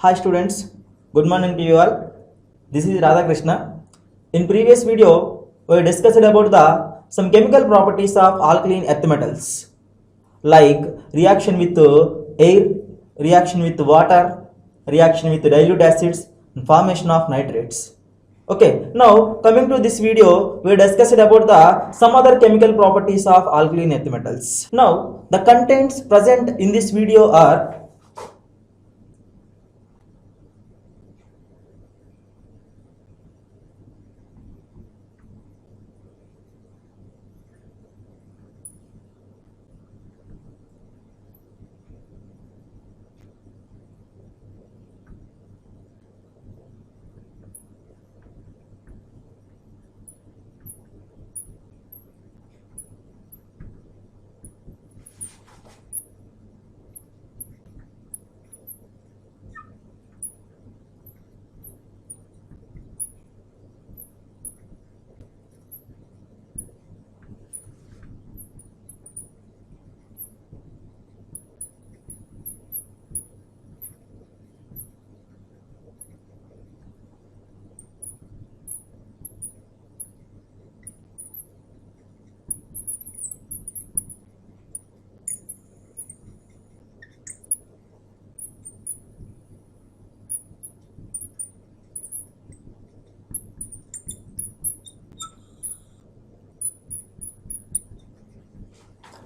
Hi students, good morning to you all. This is Radhakrishna. In previous video, we discussed about the some chemical properties of alkaline earth metals like reaction with air, reaction with water, reaction with dilute acids, and formation of nitrates. Okay, now coming to this video, we discussed about the some other chemical properties of alkaline earth metals. Now, the contents present in this video are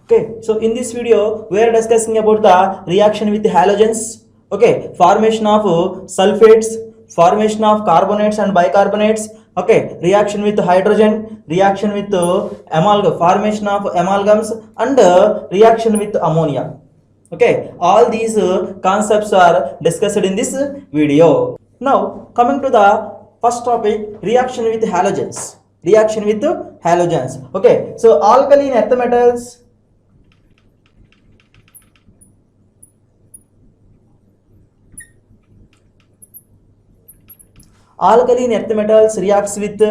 okay, so in this video, we are discussing about the reaction with halogens. Okay, formation of sulfates, formation of carbonates and bicarbonates. Okay, reaction with hydrogen, reaction with amalgam, formation of amalgams, and reaction with ammonia. Okay, all these concepts are discussed in this video. Now, coming to the first topic, reaction with halogens. Reaction with halogens. Okay, so alkaline earth metals. Alkaline earth metals reacts with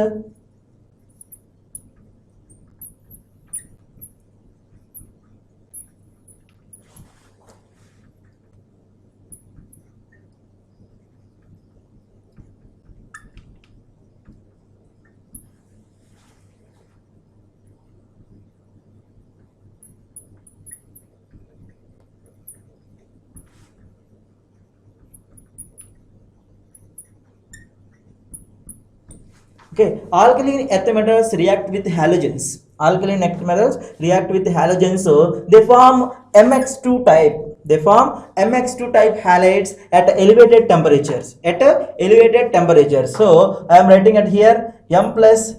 okay, alkaline earth metals react with halogens. Alkaline earth metals react with halogens, so they form MX2 type. They form MX2 type halides at elevated temperatures. At elevated temperatures. So I am writing it here. M plus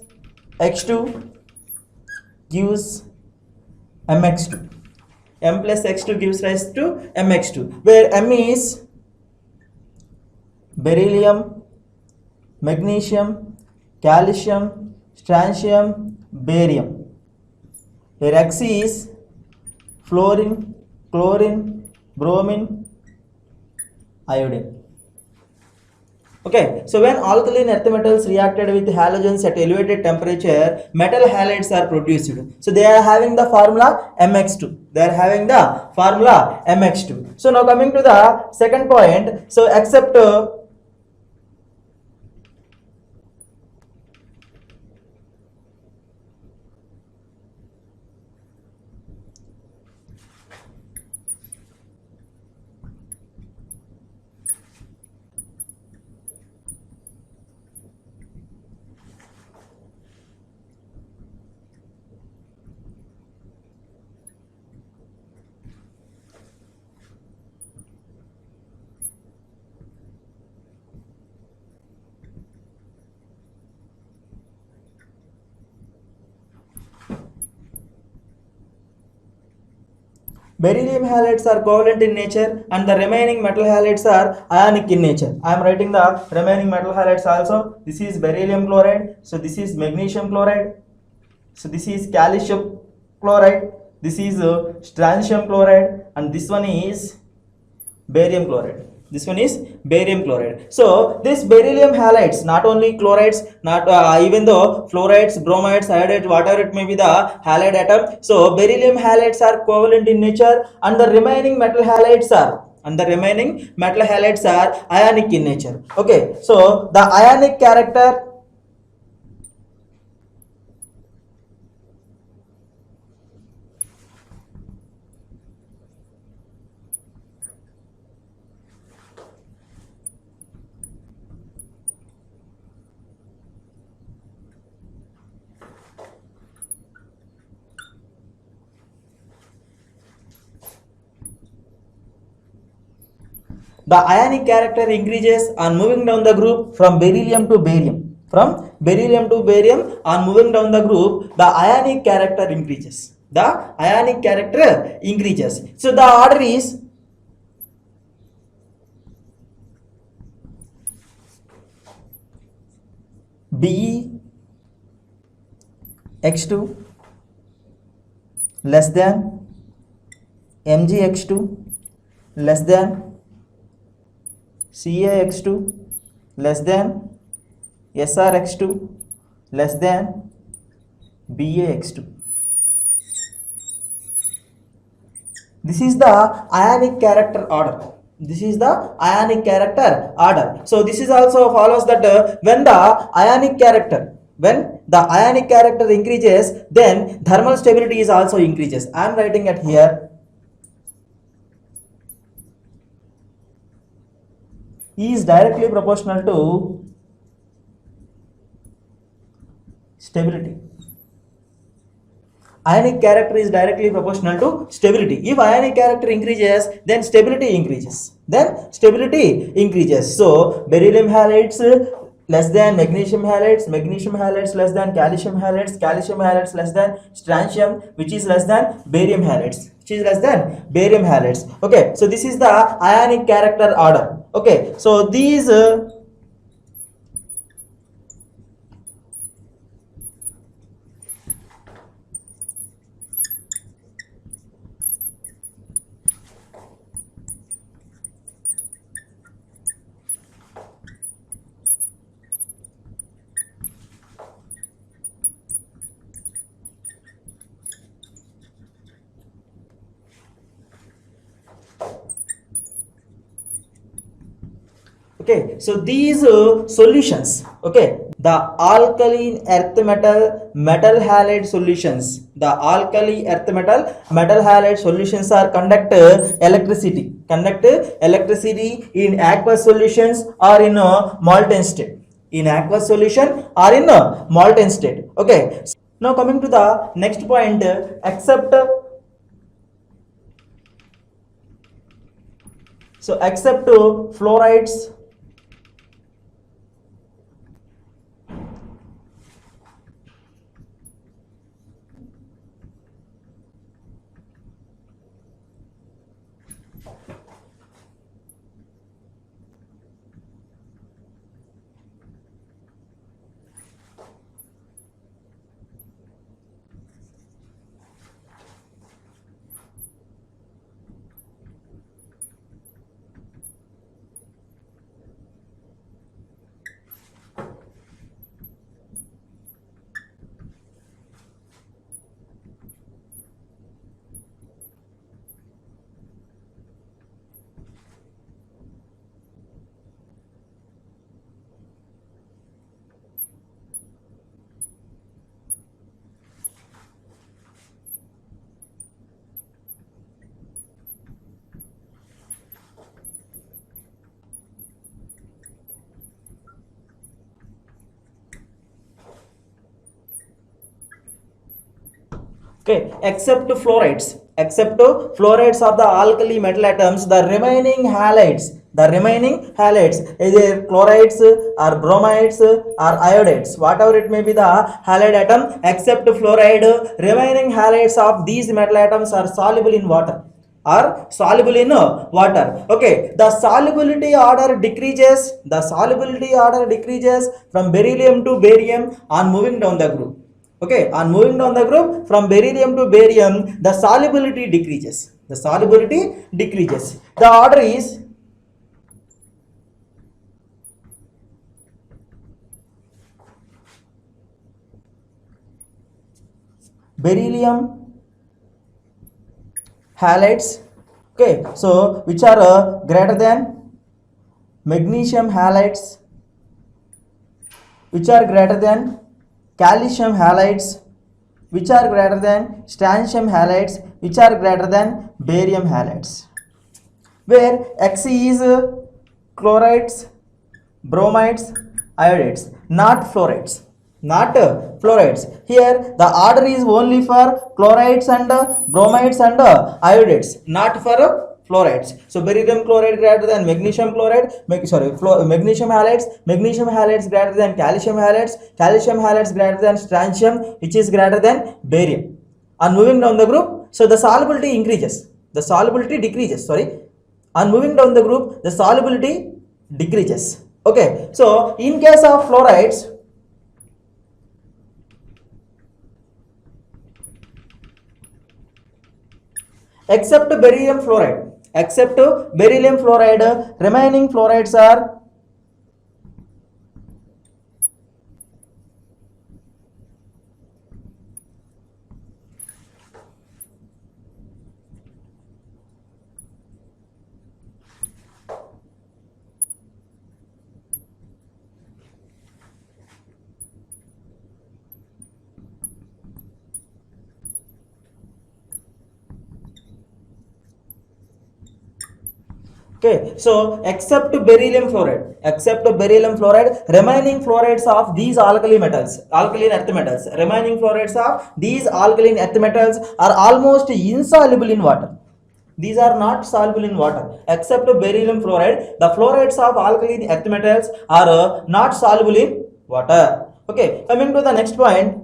X2 gives MX2. M plus X2 gives rise to MX2, where M is beryllium, magnesium, calcium, strontium, barium. Here X is fluorine, chlorine, bromine, iodine. Okay, so when alkaline earth metals reacted with halogens at elevated temperature, metal halides are produced. So they are having the formula MX2. They are having the formula MX2. So now coming to the second point. So except beryllium halides are covalent in nature and the remaining metal halides are ionic in nature. I am writing the remaining metal halides also. This is beryllium chloride. So this is magnesium chloride. So this is calcium chloride. This is strontium chloride, and this one is barium chloride. This one is barium chloride. So this beryllium halides, not only chlorides, not even though fluorides, bromides, iodides, whatever it may be the halide atom. So beryllium halides are covalent in nature, and the remaining metal halides are and the remaining metal halides are ionic in nature. Okay, so the ionic character. The ionic character increases on moving down the group from beryllium to barium. From beryllium to barium, on moving down the group, the ionic character increases. The ionic character increases. So the order is BeX2 less than MgX2 less than CaX2 less than SrX2 less than BaX2. This is the ionic character order. This is the ionic character order. So this is also follows that when the ionic character increases, then thermal stability is also increases. I am writing it here. E is directly proportional to stability. Ionic character is directly proportional to stability. If ionic character increases, then stability increases. So beryllium halides less than magnesium halides less than calcium halides less than strontium, which is less than barium halides. Okay, so this is the ionic character order. Okay, so these okay, so these solutions, okay, the alkaline earth metal halide solutions, are conduct electricity in aqueous solutions or in molten state. Okay, now coming to the next point, except fluorides, okay, except fluorides of the alkali metal atoms, the remaining halides, either chlorides or bromides or iodides, whatever it may be the halide atom, except fluoride, remaining halides of these metal atoms are soluble in water. Okay, the solubility order decreases from beryllium to barium on moving down the group. Okay, on moving down the group from beryllium to barium, the solubility decreases. The order is beryllium halides Okay, so which are greater than magnesium halides, which are greater than calcium halides, which are greater than strontium halides, which are greater than barium halides. Where Xe is chlorides, bromides, iodides, not fluorides. Not fluorides. Here the order is only for chlorides and bromides and iodides, not for fluorides. So beryllium chloride greater than magnesium chloride, magnesium halides, magnesium halides greater than calcium halides, calcium halides greater than strontium, which is greater than barium. And moving down the group, so the solubility increases, the solubility decreases. Sorry, on moving down the group, the solubility decreases. Okay, so in case of fluorides, except beryllium fluoride, remaining fluorides are okay, so except beryllium fluoride, remaining fluorides of these alkali metals, alkaline earth metals, remaining fluorides of these alkaline earth metals are almost insoluble in water. These are not soluble in water. Except beryllium fluoride, the fluorides of alkaline earth metals are not soluble in water. Okay, coming to the next point.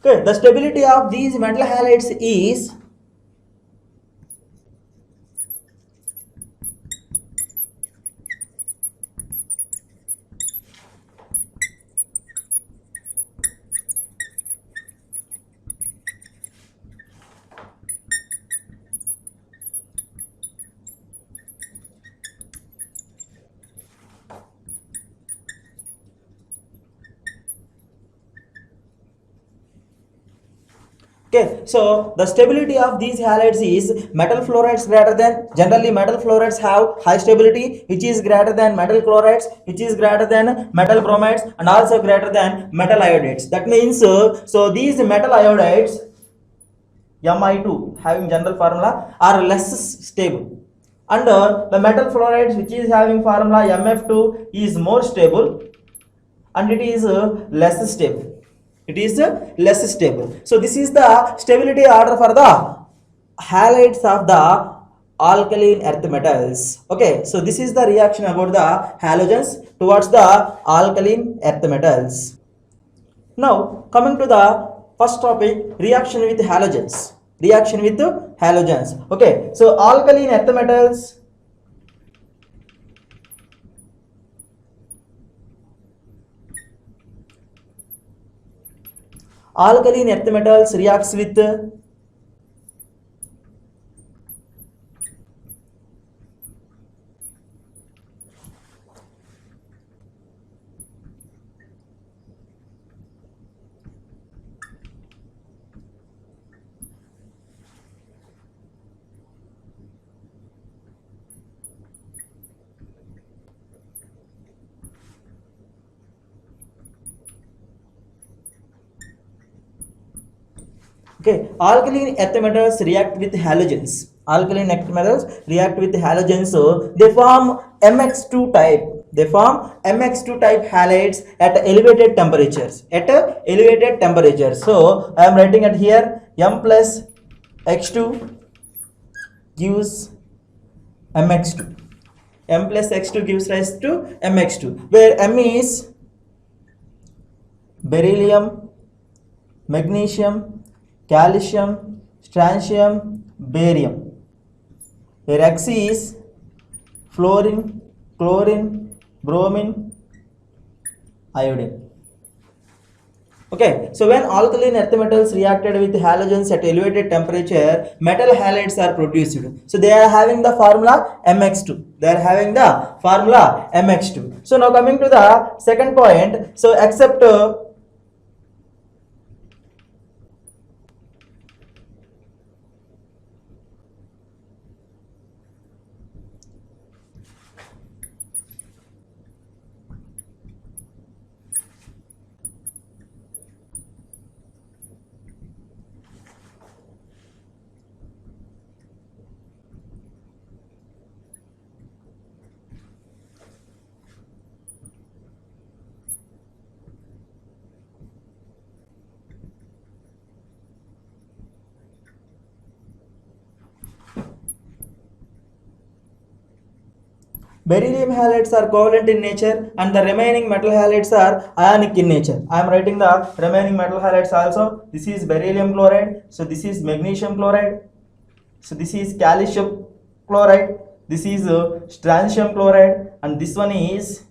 Okay, the stability of these metal halides is okay, so the stability of these halides is metal fluorides greater than, generally metal fluorides have high stability, which is greater than metal chlorides, which is greater than metal bromides, and also greater than metal iodides. That means, so these metal iodides, Mi2 having general formula, are less stable. And the metal fluorides which is having formula Mf2 is more stable, and it is less stable. It is less stable. So this is the stability order for the halides of the alkaline earth metals. Okay, so this is the reaction about the halogens towards the alkaline earth metals. Now coming to the first topic, reaction with halogens. Reaction with halogens. Okay, so alkaline earth metals, alkaline earth metals reacts with okay, alkaline earth metals react with halogens. Alkaline earth metals react with halogens, so they form MX2 type. They form MX2 type halides at elevated temperatures. At elevated temperatures. So I am writing it here. M plus X2 gives MX2. M plus X2 gives rise to MX2, where M is beryllium, magnesium, calcium, strontium, barium, where X is fluorine, chlorine, bromine, iodine. Okay, so when alkaline earth metals reacted with halogens at elevated temperature, metal halides are produced. So they are having the formula MX2. They are having the formula MX2. So now coming to the second point. So except beryllium halides are covalent in nature and the remaining metal halides are ionic in nature. I am writing the remaining metal halides also. This is beryllium chloride. So this is magnesium chloride. So this is calcium chloride. This is strontium chloride, and this one is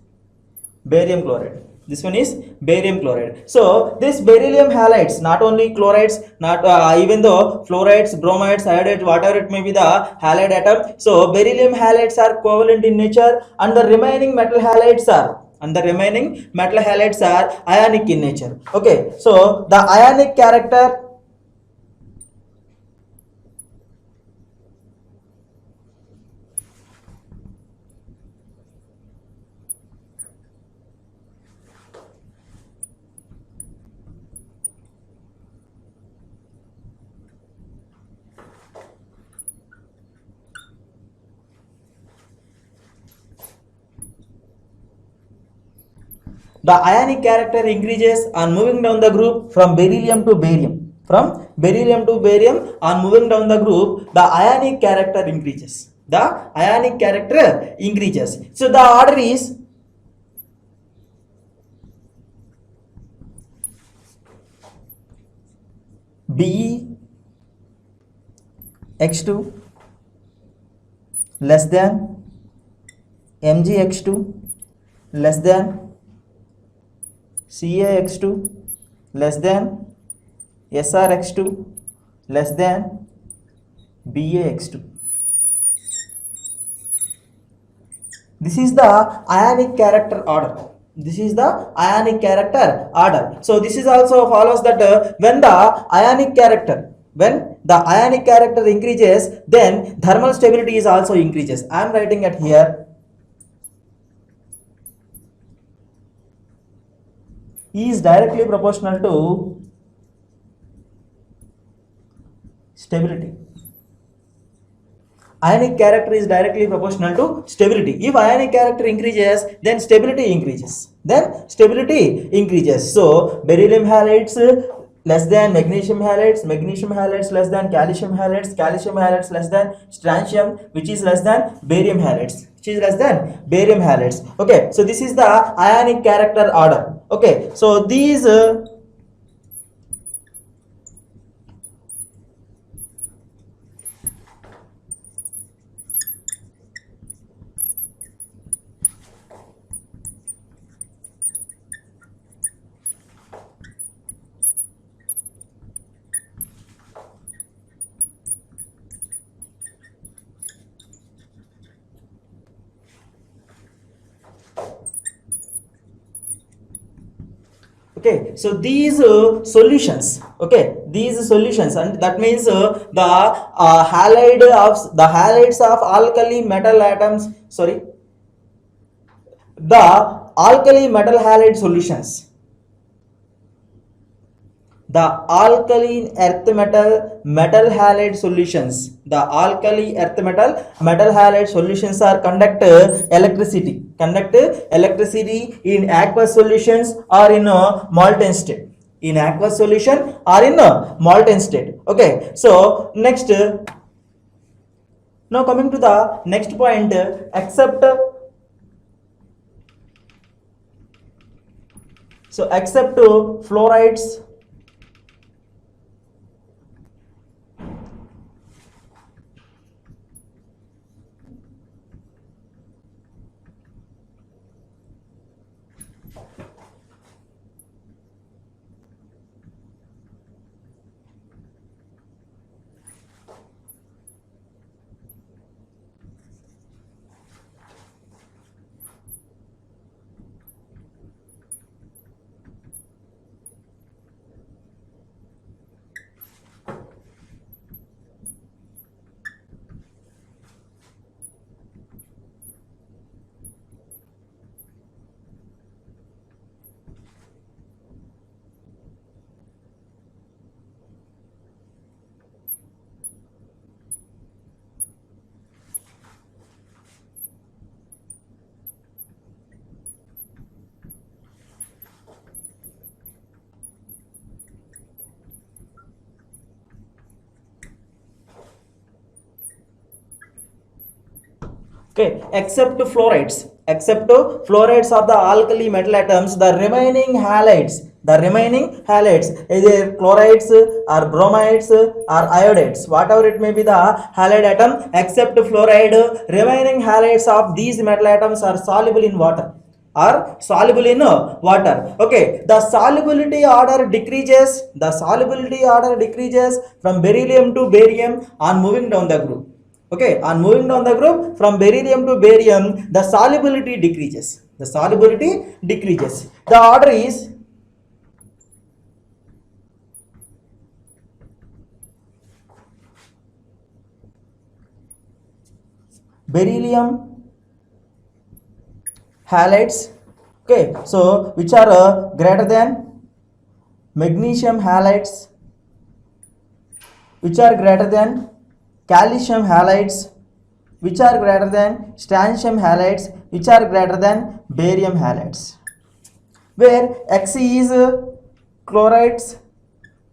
barium chloride. This one is barium chloride. So this beryllium halides, not only chlorides, not even though fluorides, bromides, iodides, whatever it may be the halide atom. So beryllium halides are covalent in nature, and the remaining metal halides are ionic in nature. Okay, so the ionic character. The ionic character increases on moving down the group from beryllium to barium. From beryllium to barium, on moving down the group, the ionic character increases. The ionic character increases. So the order is BeX2 less than MgX2 less than CaX2 less than SrX2 less than BaX2. This is the ionic character order. This is the ionic character order. So this is also follows that when the ionic character increases, then thermal stability is also increases. I am writing it here. E is directly proportional to stability. Ionic character is directly proportional to stability. If ionic character increases, then stability increases. So beryllium halides less than magnesium halides less than calcium halides less than strontium, which is less than barium halides. Okay, so this is the ionic character order. Okay, so these okay, so these solutions, and that means the halides of alkali metal atoms, sorry, the alkali metal halide solutions, the alkaline earth metal halide solutions, the alkali earth metal halide solutions are conduct electricity in aqueous solutions or in a molten state, okay. So next, now coming to the next point, except fluorides, Okay, except fluorides of the alkali metal atoms, the remaining halides, either chlorides or bromides or iodides, whatever it may be the halide atom, except fluoride, remaining halides of these metal atoms are soluble in water. Okay, the solubility order decreases. The solubility order decreases from beryllium to barium on moving down the group. Okay, on moving down the group from beryllium to barium, the solubility decreases. The solubility decreases. The order is beryllium halides. Okay, so which are greater than magnesium halides, which are greater than calcium halides, which are greater than strontium halides, which are greater than barium halides. Where X is chlorides,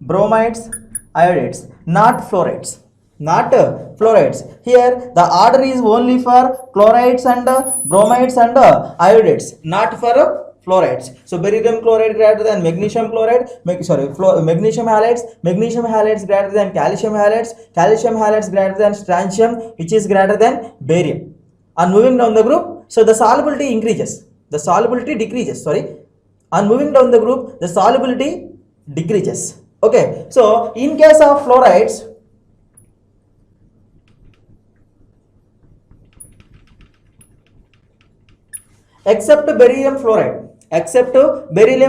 bromides, iodides, not fluorides. Not fluorides. Here the order is only for chlorides and bromides and iodides, not for fluorides. So beryllium chloride greater than magnesium chloride, magnesium halides, magnesium halides greater than calcium halides, calcium halides greater than strontium, which is greater than barium. On moving down the group, so the solubility increases. The solubility decreases. Sorry, on moving down the group, the solubility decreases. Okay, so in case of fluorides, except beryllium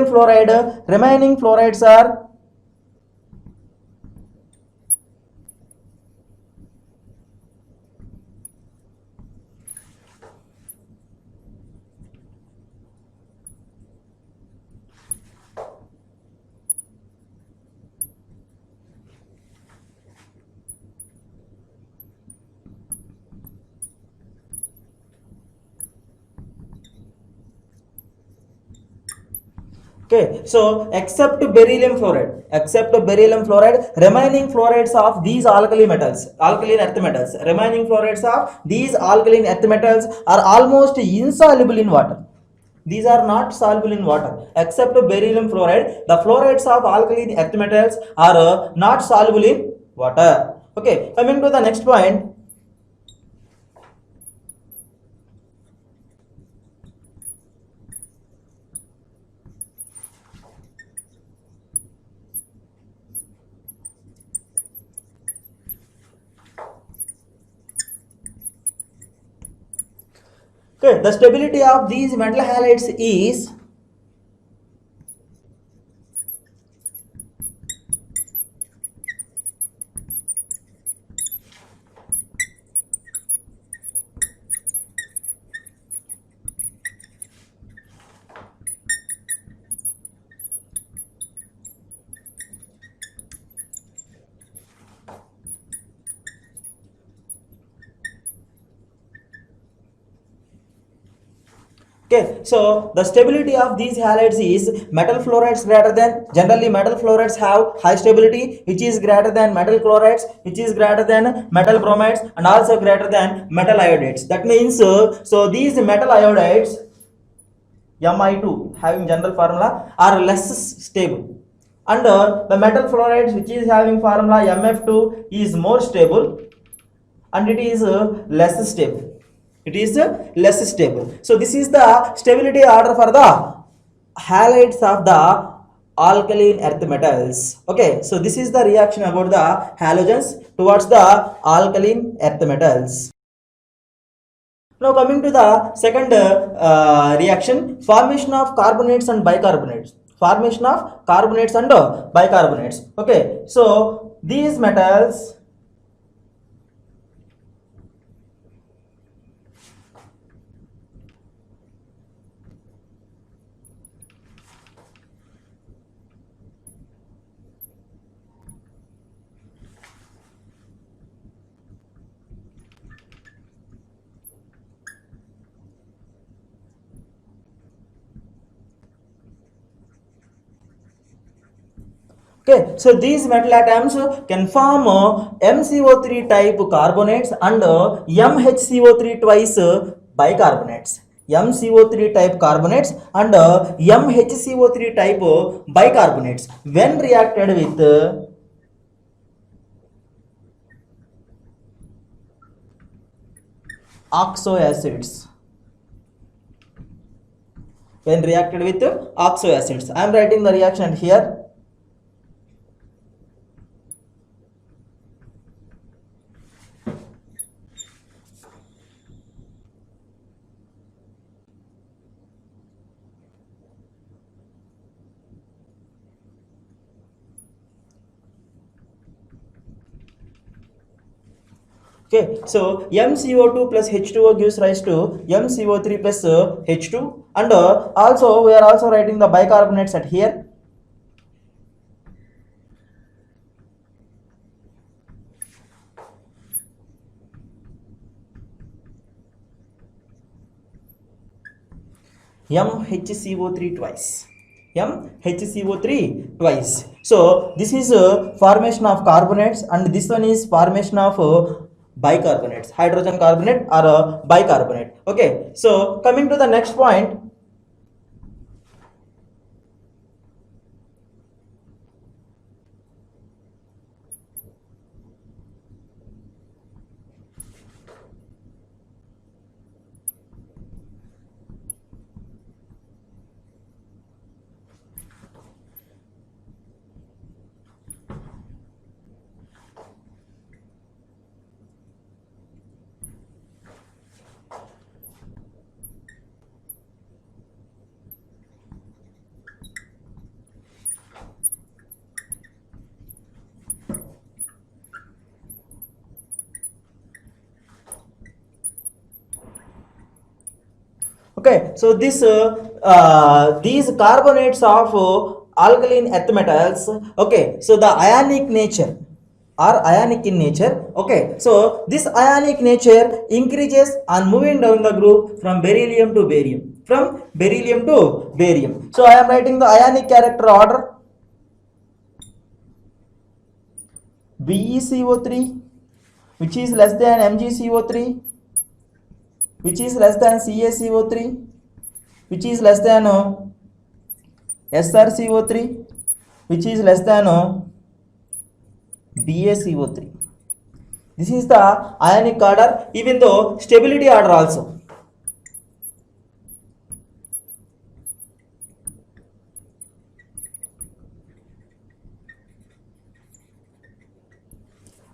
fluoride, remaining fluorides are okay. So except beryllium fluoride, remaining fluorides of these alkaline earth metals, remaining fluorides of these alkaline earth metals are almost insoluble in water. These are not soluble in water. Except beryllium fluoride, the fluorides of alkaline earth metals are not soluble in water. Okay, coming to the next point. Okay, the stability of these metal halides is okay. So the stability of these halides is metal fluorides greater than, generally metal fluorides have high stability, which is greater than metal chlorides, which is greater than metal bromides, and also greater than metal iodides. That means so these metal iodides Mi2 having general formula are less stable, and the metal fluorides which is having formula Mf2 is more stable, and it is less stable. It is less stable. So this is the stability order for the halides of the alkaline earth metals. Okay, so this is the reaction about the halogens towards the alkaline earth metals. Now coming to the second reaction, formation of carbonates and bicarbonates. Formation of carbonates and bicarbonates. Okay, so these metals, Okay, so these metal atoms can form MCO3 type carbonates and MHCO3 twice bicarbonates. MCO3 type carbonates and MHCO3 type bicarbonates when reacted with oxo acids. When reacted with oxo acids, I am writing the reaction here. Okay, so MCO2 plus H2O gives rise to MCO3 plus H2, and also we are also writing the bicarbonates at here. MHCO3 twice. MHCO3 twice. So this is formation of carbonates, and this one is formation of bicarbonates, hydrogen carbonate or bicarbonate. Okay, so coming to the next point. Okay, so these carbonates of alkaline earth metals. Okay, so the ionic nature are ionic in nature. Okay, so this ionic nature increases on moving down the group from beryllium to barium. From beryllium to barium. So I am writing the ionic character order. BeCO3, which is less than MgCO3, which is less than CaCO3, which is less than SrCO3, which is less than BaCO3. This is the ionic order, even though stability order also.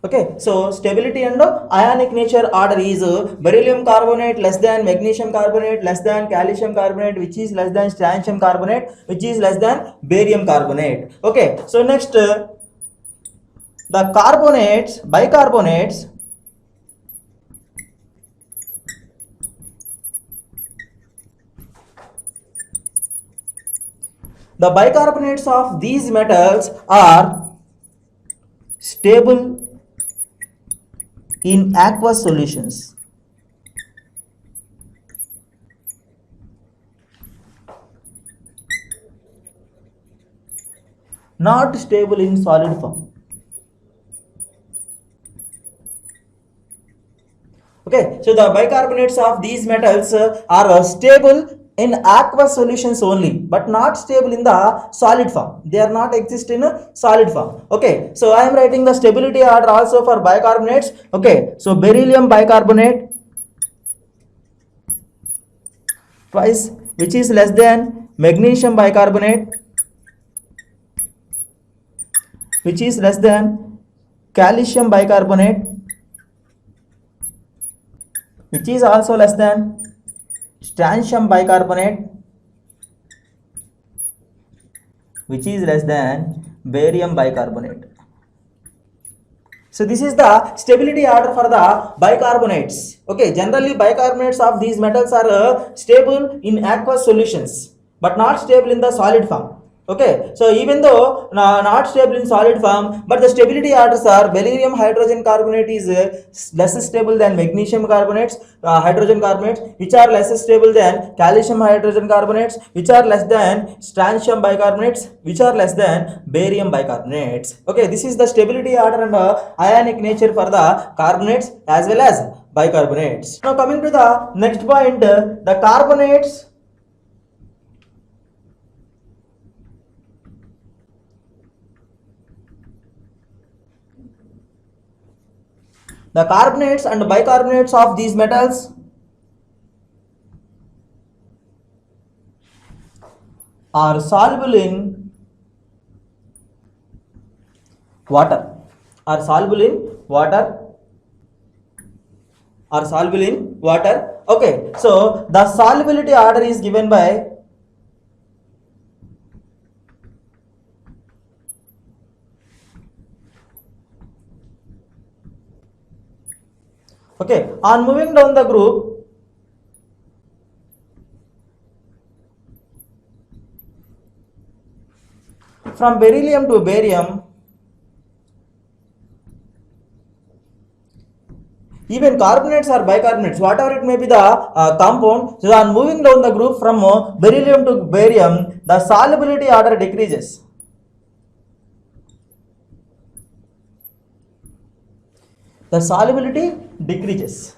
Okay, so stability and ionic nature order is beryllium carbonate less than magnesium carbonate less than calcium carbonate, which is less than strontium carbonate, which is less than barium carbonate. Okay, so next the carbonates, bicarbonates, the bicarbonates of these metals are stable in aqueous solutions. Not stable in solid form. Okay, so the bicarbonates of these metals are stable in aqueous solutions only, but not stable in the solid form. They are not exist in a solid form. Okay, so I am writing the stability order also for bicarbonates. Okay, so beryllium bicarbonate twice, which is less than magnesium bicarbonate, which is less than calcium bicarbonate, which is also less than strontium bicarbonate, which is less than barium bicarbonate. So this is the stability order for the bicarbonates. Okay, generally bicarbonates of these metals are stable in aqueous solutions, but not stable in the solid form. Okay, so even though not stable in solid form, but the stability orders are beryllium hydrogen carbonate is less stable than magnesium carbonates, hydrogen carbonates, which are less stable than calcium hydrogen carbonates, which are less than strontium bicarbonates, which are less than barium bicarbonates. Okay, this is the stability order and ionic nature for the carbonates as well as bicarbonates. Now coming to the next point, the carbonates. The carbonates and bicarbonates of these metals are soluble in water. Are soluble in water. Are soluble in water. Okay, so the solubility order is given by okay. On moving down the group, from beryllium to barium, even carbonates or bicarbonates, whatever it may be the compound. So on moving down the group from beryllium to barium, the solubility order decreases. The solubility decreases.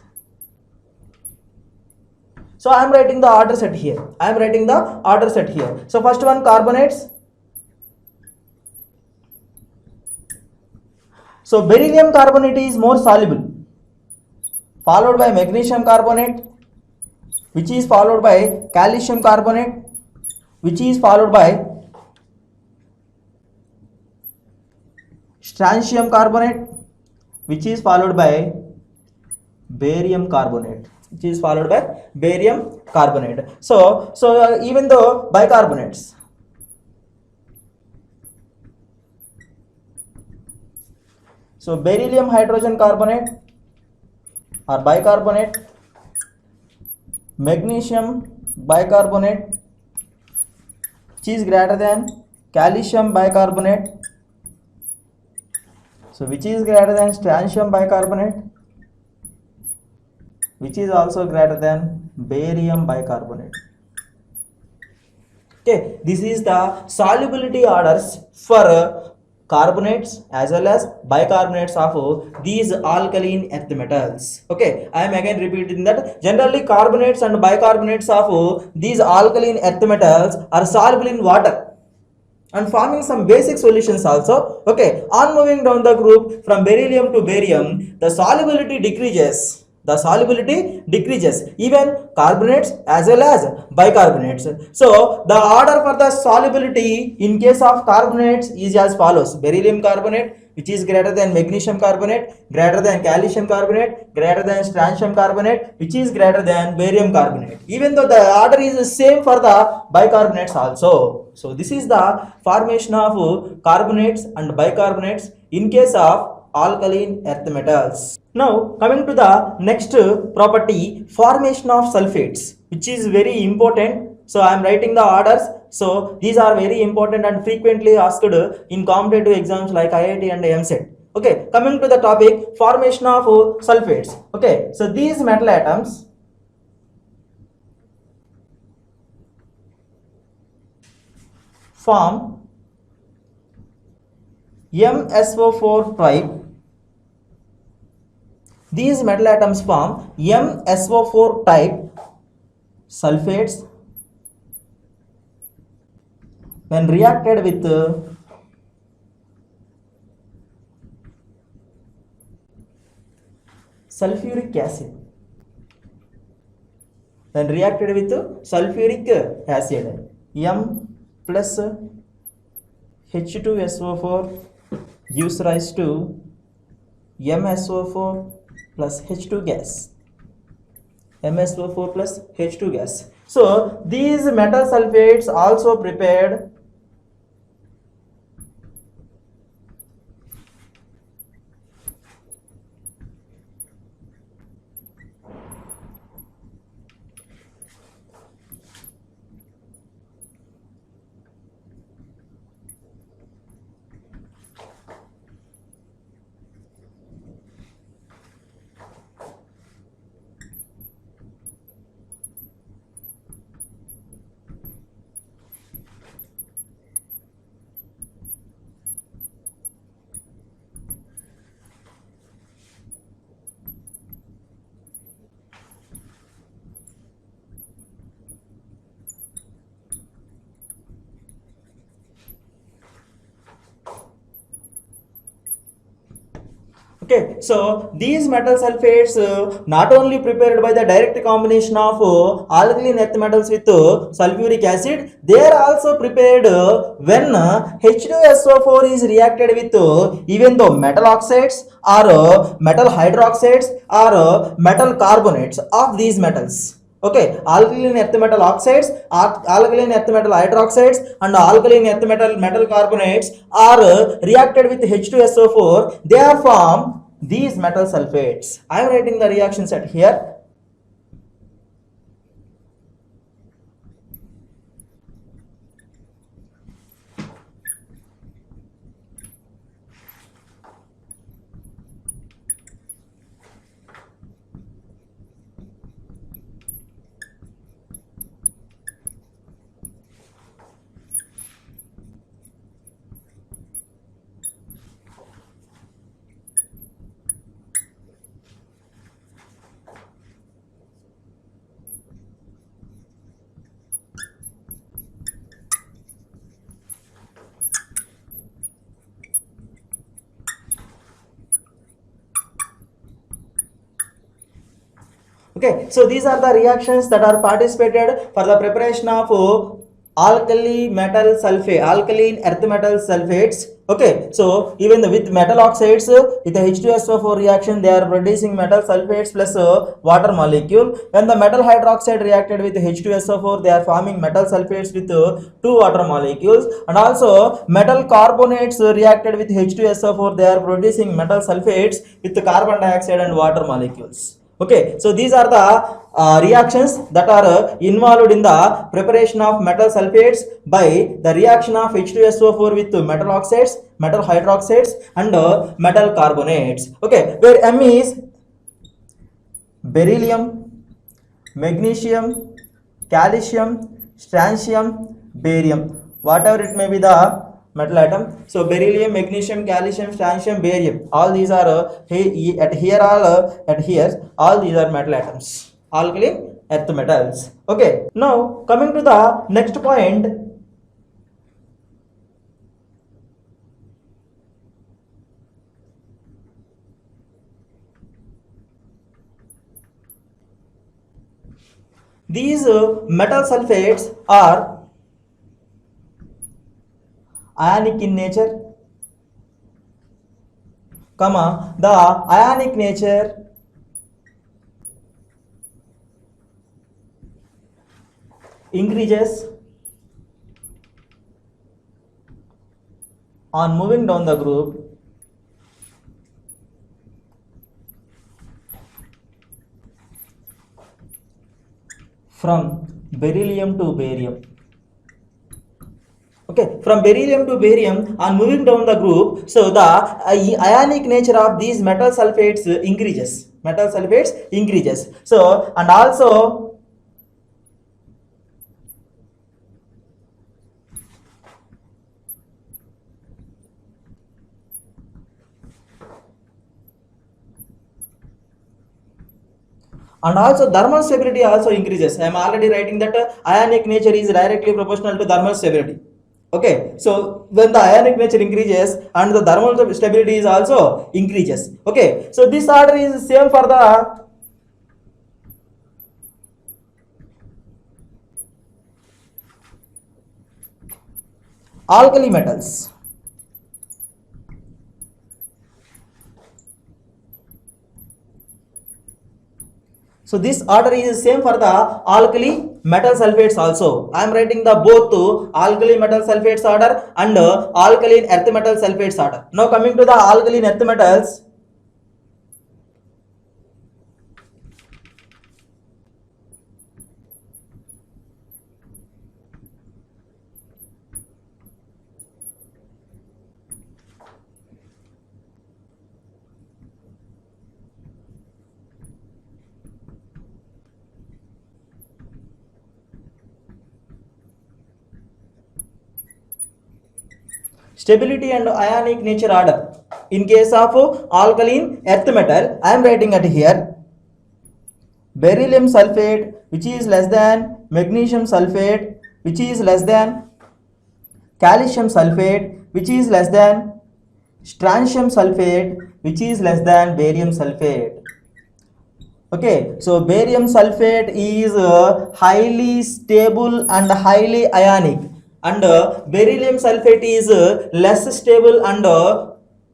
So I am writing the order set here. I am writing the order set here. So first one, carbonates. So beryllium carbonate is more soluble, followed by magnesium carbonate, which is followed by calcium carbonate, which is followed by strontium carbonate, which is followed by barium carbonate, which is followed by barium carbonate. So even though bicarbonates, so beryllium hydrogen carbonate or bicarbonate, magnesium bicarbonate, which is greater than calcium bicarbonate, so which is greater than strontium bicarbonate, which is also greater than barium bicarbonate. Okay, this is the solubility orders for carbonates as well as bicarbonates of these alkaline earth metals. Okay, I am again repeating that generally carbonates and bicarbonates of these alkaline earth metals are soluble in water and forming some basic solutions also. Okay, on moving down the group from beryllium to barium, the solubility decreases. The solubility decreases, even carbonates as well as bicarbonates. So the order for the solubility in case of carbonates is as follows: beryllium carbonate, which is greater than magnesium carbonate, greater than calcium carbonate, greater than strontium carbonate, which is greater than barium carbonate. Even though the order is the same for the bicarbonates also. So this is the formation of carbonates and bicarbonates in case of alkaline earth metals. Now coming to the next property, formation of sulfates, which is very important. So I am writing the orders. So these are very important and frequently asked in competitive exams like IIT and MSET. Okay, coming to the topic, formation of sulfates. Okay, so these metal atoms form MsO4 type. These metal atoms form MsO4 type sulfates when reacted with sulfuric acid. When reacted with sulfuric acid, M plus H2SO4 gives rise to MsO4 plus H2 gas. MsO4 plus H2 gas. So these metal sulfates also prepared Okay, so these metal sulfates not only prepared by the direct combination of alkaline earth metals with sulfuric acid, they are also prepared when H2SO4 is reacted with even though metal oxides or metal hydroxides or metal carbonates of these metals. Okay, alkaline earth metal oxides, alkaline earth metal hydroxides, and alkaline earth metal carbonates are reacted with H2SO4. They are form these metal sulfates. I am writing the reaction set here. Okay, so these are the reactions that are participated for the preparation of alkaline earth metal sulfates. Okay, so even with metal oxides, with the H2SO4 reaction, they are producing metal sulfates plus water molecule. When the metal hydroxide reacted with H2SO4, they are forming metal sulfates with two water molecules. And also metal carbonates reacted with H2SO4, they are producing metal sulfates with carbon dioxide and water molecules. Okay, so these are the reactions that are involved in the preparation of metal sulfates by the reaction of H2SO4 with metal oxides, metal hydroxides, and metal carbonates. Okay, where M is beryllium, magnesium, calcium, strontium, barium, whatever it may be the metal atom. So beryllium, magnesium, calcium, strontium, barium, all these are at here all these are metal atoms, alkaline earth metals. Okay, now coming to the next point. These metal sulfates are ionic in nature, comma, the ionic nature increases on moving down the group from beryllium to barium. Okay, from beryllium to barium on moving down the group, so the ionic nature of these metal sulfates increases. Metal sulfates increases. So, and also thermal stability also increases. I am already writing that ionic nature is directly proportional to thermal stability. Okay, so when the ionic nature increases and the thermal stability is also increases. Okay, so this order is same for the alkali metals. So this order is same for the alkali metal sulfates also. I am writing the both alkali metal sulfates order and alkaline earth metal sulfates order. Now coming to the alkaline earth metals. Stability and ionic nature order. In case of alkaline earth metal, I am writing at here beryllium sulfate which is less than magnesium sulfate which is less than calcium sulfate which is less than strontium sulfate which is less than barium sulfate. Okay, so barium sulfate is highly stable and highly ionic, and beryllium sulfate is less stable and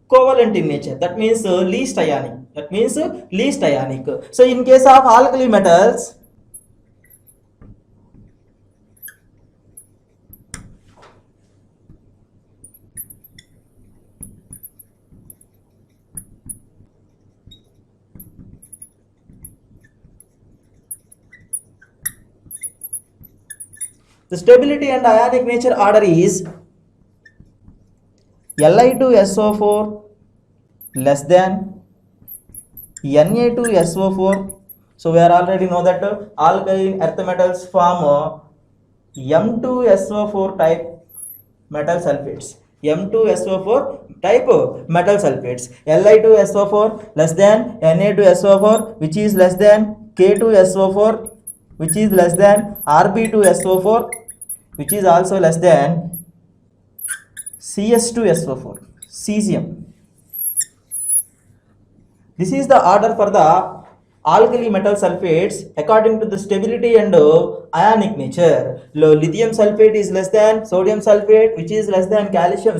covalent in nature. That means least ionic. That means least ionic. So in case of alkali metals, the stability and ionic nature order is Li2SO4 less than Na2SO4. So we are already know that alkaline earth metals form M2SO4 type metal sulfates. M2SO4 type metal sulfates. Li2SO4 less than Na2SO4, which is less than K2SO4, which is less than Rb2SO4, which is also less than CS2SO4, cesium. This is the order for the alkali metal sulfates according to the stability and ionic nature. Lithium sulfate is less than sodium sulfate, which is less than potassium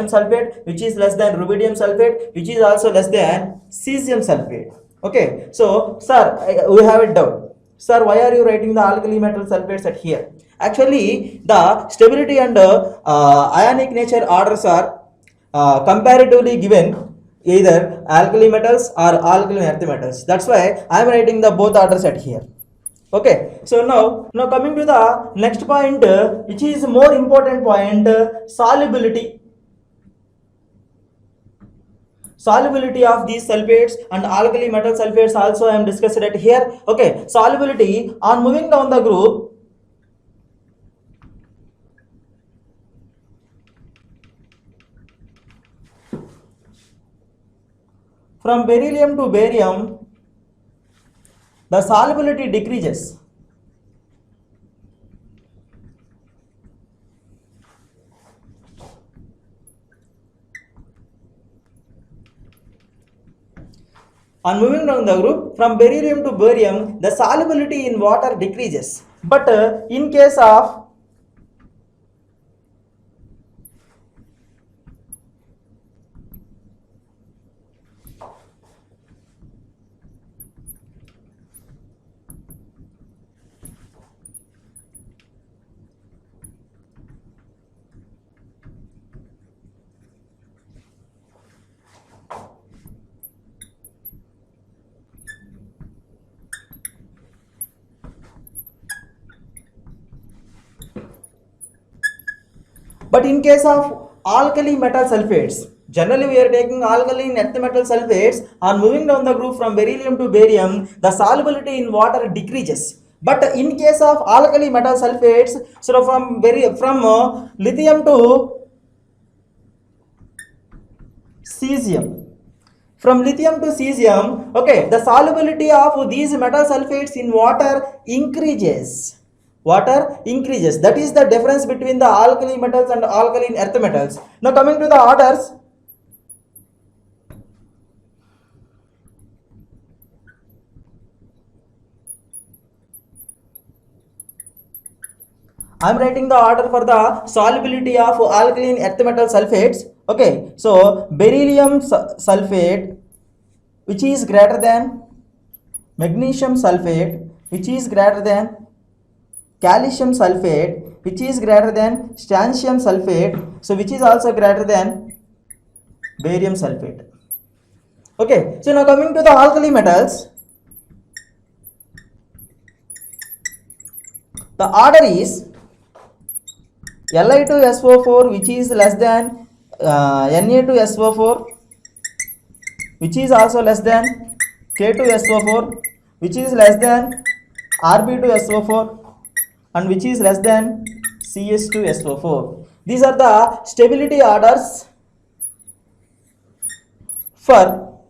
sulfate, which is less than rubidium sulfate, which is also less than cesium sulfate. Okay, so sir, we have a doubt. Sir, why are you writing the alkali metal sulfates at here? Actually, the stability and ionic nature orders are comparatively given either alkali metals or alkaline earth metals. That's why I am writing the both orders at here. Okay, so now coming to the next point, which is more important point, solubility. Solubility of these sulfates and alkali metal sulfates also I am discussed at here. Okay, solubility on moving down the group. From beryllium to barium, the solubility decreases. On moving down the group, from beryllium to barium, the solubility in water decreases. But in case of But in case of alkali metal sulfates, generally we are taking alkaline earth metal sulfates on moving down the group from beryllium to barium, the solubility in water decreases. But in case of alkali metal sulfates, so from lithium to cesium, from lithium to cesium, okay, the solubility of these metal sulfates in water increases. Water increases. That is the difference between the alkali metals and alkaline earth metals. Now coming to the orders. I am writing the order for the solubility of alkaline earth metal sulfates. Okay, so beryllium sulfate, which is greater than magnesium sulfate, which is greater than calcium sulfate, which is greater than strontium sulfate, so which is also greater than barium sulfate. Okay, so now coming to the alkali metals, the order is Li2SO4, which is less than Na2SO4, which is also less than K2SO4, which is less than Rb2SO4, and which is less than CS2SO4. These are the stability orders for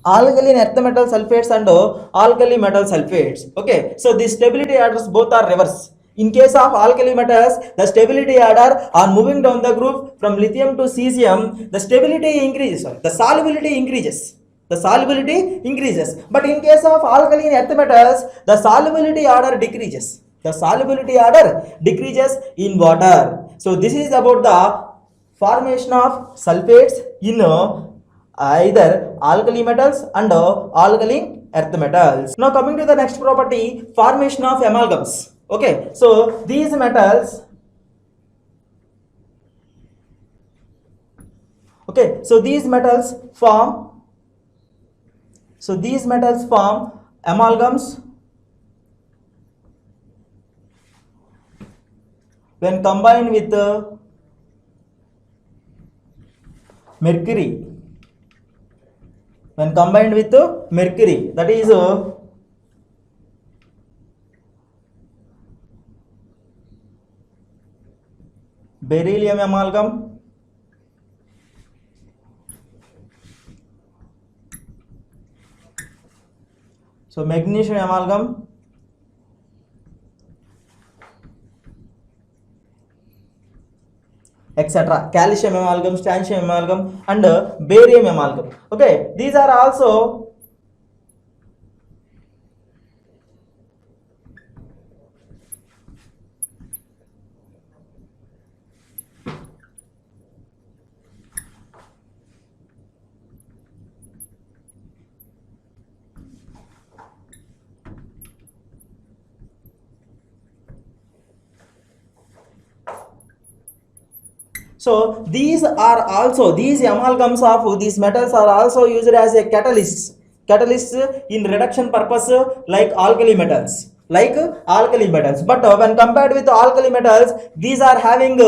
alkaline earth metal sulfates and alkali metal sulfates. Okay, so the stability orders both are reverse. In case of alkali metals, the stability adder on moving down the group from lithium to cesium, the stability increases, the solubility increases. The solubility increases. But in case of alkaline earth metals, the solubility order decreases. The solubility order decreases in water. So this is about the formation of sulfates in either alkali metals and alkaline earth metals. Now coming to the next property, formation of amalgams. Okay, so these metals, okay, so these metals form amalgams when combined with mercury. When combined with mercury, that is beryllium amalgam, so magnesium amalgam, etc. Calcium amalgam, strontium amalgam, and barium amalgam. Okay, these are also so these amalgams of these metals are also used as a catalyst in reduction purpose like alkali metals. But when compared with alkali metals, these are having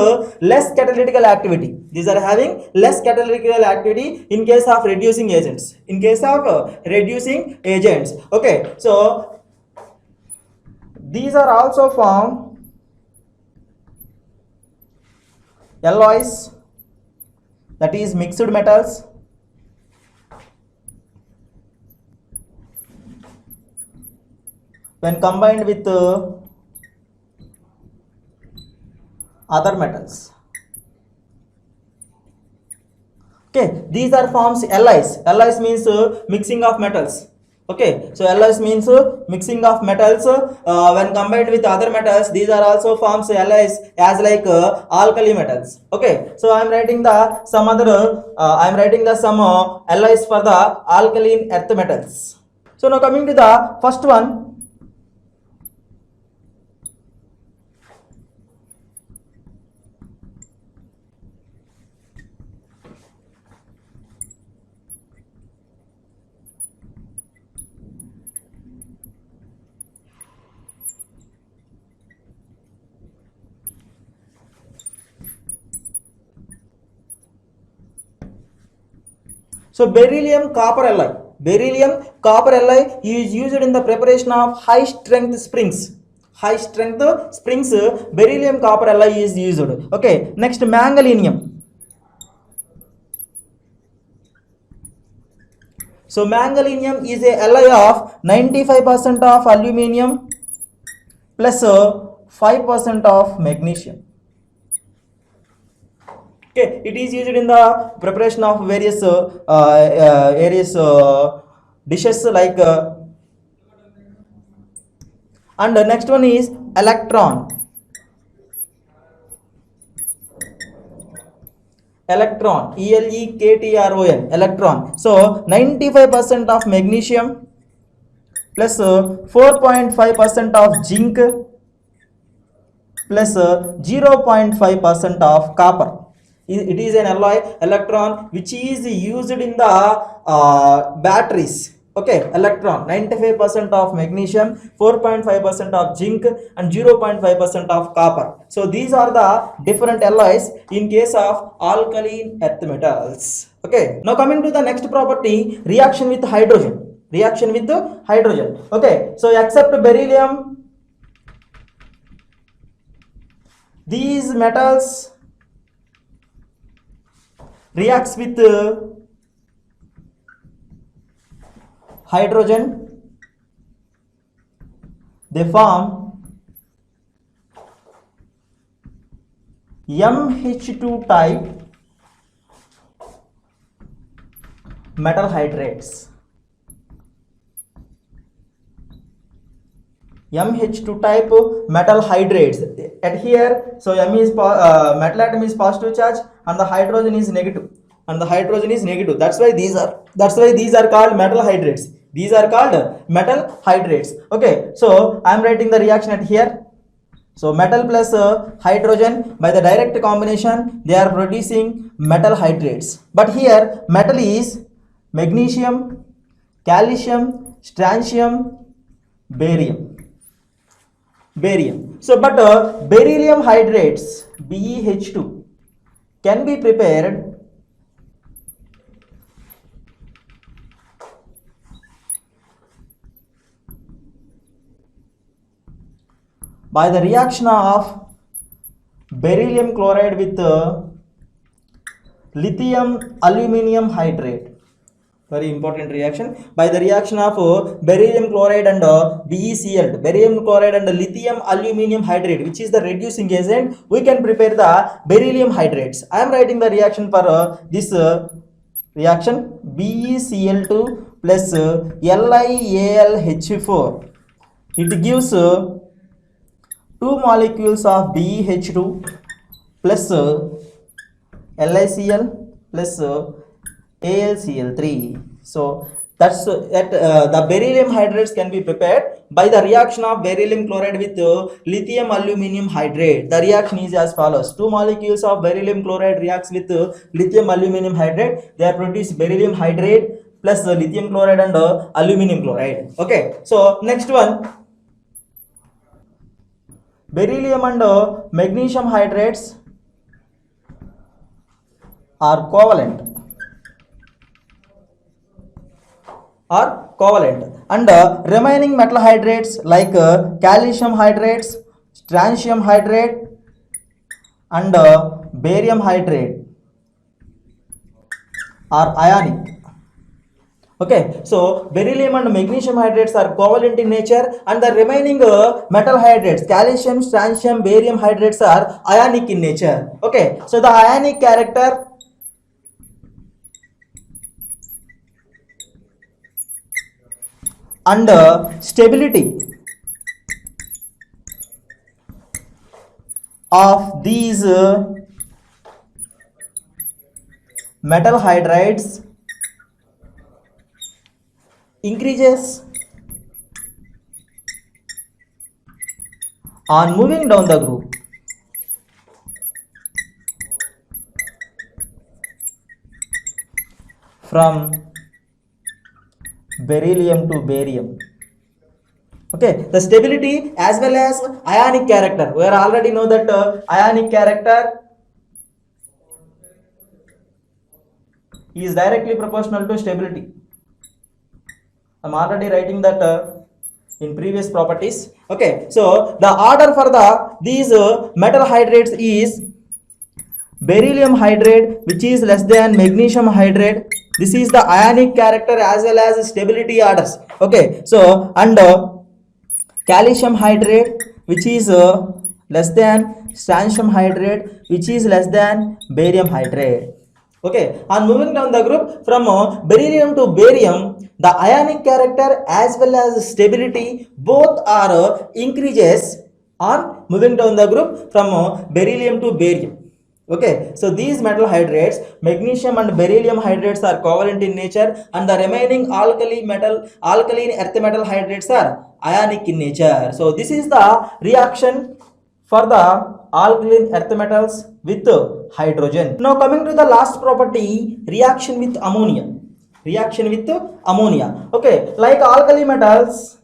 less catalytical activity. In case of reducing agents. Okay, so these are also formed alloys, that is mixed metals, when combined with other metals. Okay, these are forms alloys. Alloys means mixing of metals. Okay, so alloys means mixing of metals when combined with other metals. These are also forms alloys as like alkali metals. Okay, so I am writing the some alloys for the alkaline earth metals. So now coming to the first one. So beryllium copper alloy. Beryllium copper alloy is used in the preparation of high strength springs. Beryllium copper alloy is used. Okay, next manganesium. So manganesium is a alloy of 95% of aluminium plus 5% of magnesium. Okay, it is used in the preparation of various dishes like and the next one is electron. Electron, electron. So 95% of magnesium plus 4.5% of zinc plus 0.5% of copper. It is an alloy electron which is used in the batteries. Okay, electron 95% of magnesium, 4.5% of zinc and 0.5% of copper. So these are the different alloys in case of alkaline earth metals. Okay, now coming to the next property, reaction with hydrogen. Okay, so except beryllium, these metals reacts with hydrogen, they form MH2 type metal hydrates. MH2 type metal hydrates. At here, so M is metal atom is positive charge and the hydrogen is negative. And the hydrogen is negative. That's why these are called metal hydrates. These are called metal hydrates. Okay, so I am writing the reaction at here. So metal plus hydrogen, by the direct combination they are producing metal hydrates. But here metal is magnesium, calcium, strontium, barium. So but beryllium hydrates, BeH2, can be prepared by the reaction of beryllium chloride with lithium aluminium hydrate. Very important reaction. By the reaction of beryllium chloride and BeCl, beryllium chloride and lithium aluminium hydrate, which is the reducing agent, we can prepare the beryllium hydrates. I am writing the reaction for this reaction, BeCl2 plus LiAlH4. It gives 2 molecules of BeH2 plus LiCl plus AlCl3. So that's the beryllium hydrates can be prepared by the reaction of beryllium chloride with lithium aluminium hydrate. The reaction is as follows: 2 molecules of beryllium chloride reacts with lithium aluminium hydrate. They are produce beryllium hydrate plus lithium chloride and aluminium chloride. Okay, so next one, beryllium and magnesium hydrates are covalent. And remaining metal hydrates like calcium hydrates, strontium hydrate and barium hydrate are ionic. Okay, so beryllium and magnesium hydrates are covalent in nature, and the remaining metal hydrates, calcium, strontium, barium hydrates are ionic in nature. Okay, so the ionic character and stability of these metal hydrides increases on moving down the group. From beryllium to barium. Okay, the stability as well as ionic character. We already know that ionic character is directly proportional to stability. I'm already writing that in previous properties. Okay, so the order for these metal hydrates is beryllium hydrate, which is less than magnesium hydrate. This is the ionic character as well as stability orders. Okay, so and calcium hydrate, which is less than strontium hydrate, which is less than barium hydrate. Okay, and moving down the group from beryllium to barium, the ionic character as well as stability both are increases on moving down the group from beryllium to barium. Okay, so these metal hydrates, magnesium and beryllium hydrates, are covalent in nature, and the remaining alkaline earth metal hydrates are ionic in nature. So this is the reaction for the alkaline earth metals with hydrogen. Now coming to the last property, reaction with ammonia. Reaction with ammonia. Okay, like alkali metals,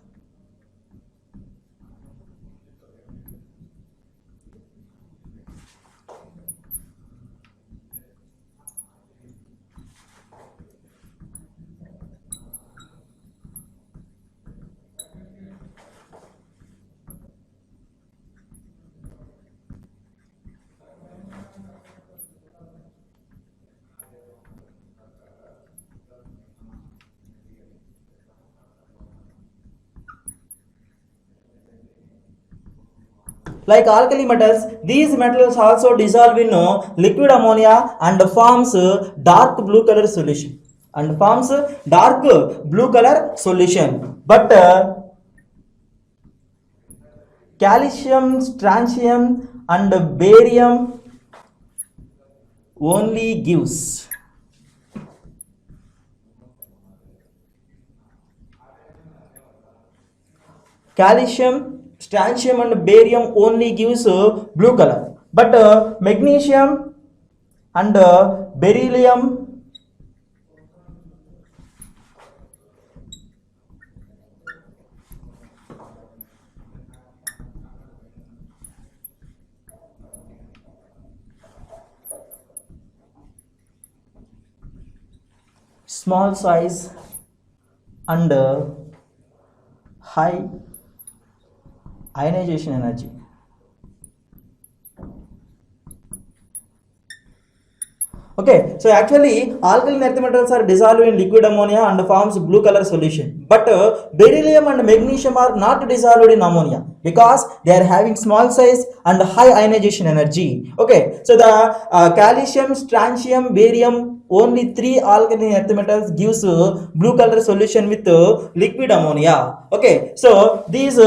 Like alkali metals, these metals also dissolve in liquid ammonia and forms dark blue color solution. But calcium, strontium and barium only gives calcium, strontium and barium only gives blue color, but magnesium and beryllium small size and high ionization energy. Okay, so actually alkaline earth metals are dissolved in liquid ammonia and forms blue color solution. But beryllium and magnesium are not dissolved in ammonia because they are having small size and high ionization energy. Okay, so the calcium, strontium, barium, only three alkaline earth metals gives blue color solution with liquid ammonia. Okay, so these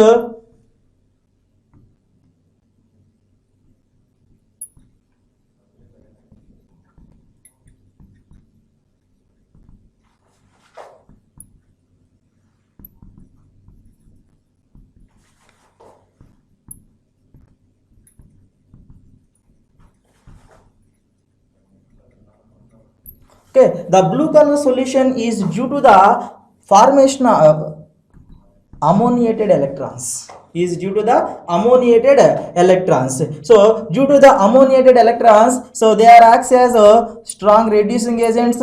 okay, the blue color solution is due to the formation of ammoniated electrons. Is due to the ammoniated electrons. So due to the ammoniated electrons, so they are acts as strong reducing agents.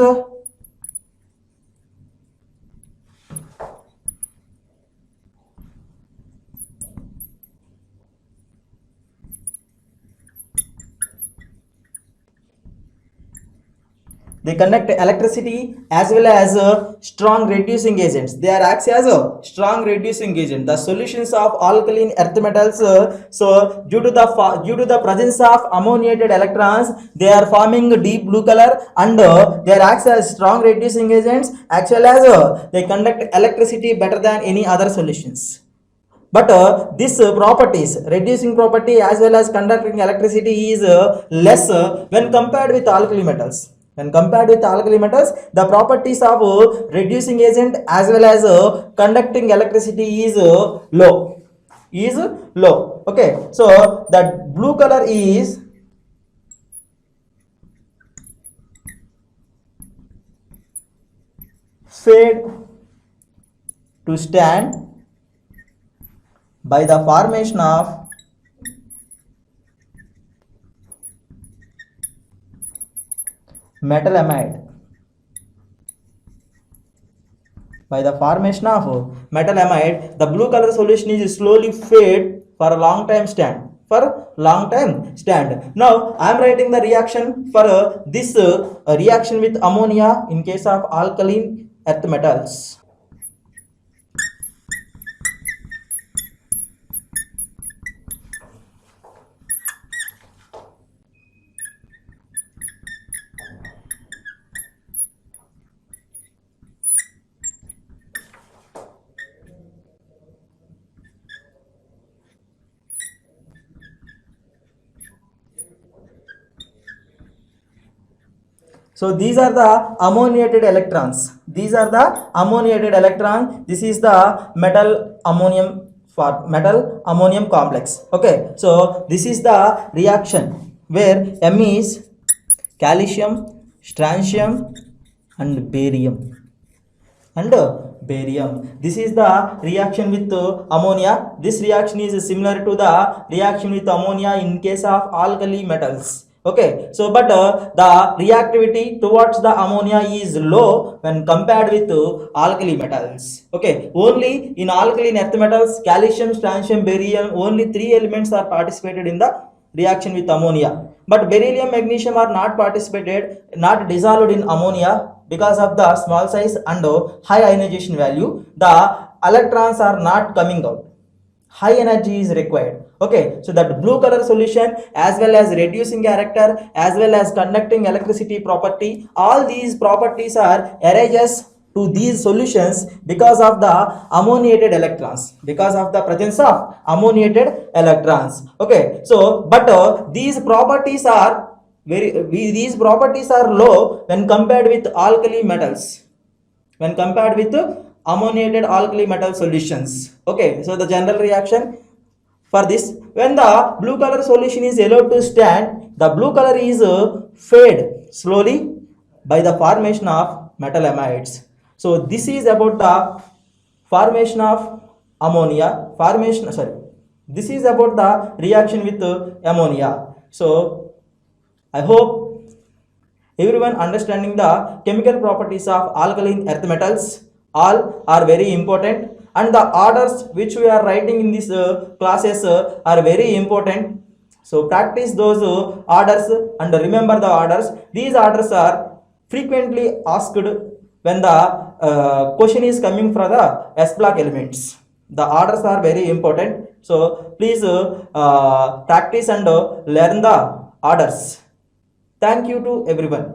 They conduct electricity as well as strong reducing agents. They are acts as a strong reducing agent. The solutions of alkaline earth metals, so due to the presence of ammoniated electrons, they are forming deep blue color and they are acts as strong reducing agents as well as they conduct electricity better than any other solutions. But this properties, reducing property as well as conducting electricity is less when compared with alkali metals. When compared with alkali metals, the properties of reducing agent as well as conducting electricity is low. Is low. Okay, so that blue color is fade to stand by the formation of metal amide. By the formation of metal amide, the blue color solution is slowly fade for a long time stand. For long time stand. Now I am writing the reaction for this reaction with ammonia in case of alkaline earth metals. So these are the ammoniated electrons. These are the ammoniated electron. This is the metal ammonium complex. Okay. So this is the reaction where M is calcium, strontium and barium. This is the reaction with ammonia. This reaction is similar to the reaction with ammonia in case of alkali metals. Okay, so but the reactivity towards the ammonia is low when compared with alkali metals. Okay, only in alkaline earth metals, calcium, strontium, barium, only three elements are participated in the reaction with ammonia. But beryllium, magnesium are not not dissolved in ammonia because of the small size and high ionization value. The electrons are not coming out. High energy is required. Okay, so that blue color solution as well as reducing character as well as conducting electricity property, all these properties are arises to these solutions because of the ammoniated electrons, because of the presence of ammoniated electrons. Okay, so but these properties are these properties are low when compared with alkali metals, when compared with ammoniated alkali metal solutions. Okay, so the general reaction for this, when the blue color solution is allowed to stand, the blue color is fade slowly by the formation of metal amides. So this is about the formation of ammonia formation, sorry, this is about the reaction with ammonia. So I hope everyone understanding the chemical properties of alkaline earth metals all are very important, and the orders which we are writing in these classes are very important. So practice those orders and remember the orders. These orders are frequently asked when the question is coming from the s block elements. The orders are very important, so please practice and learn the orders. Thank you to everyone.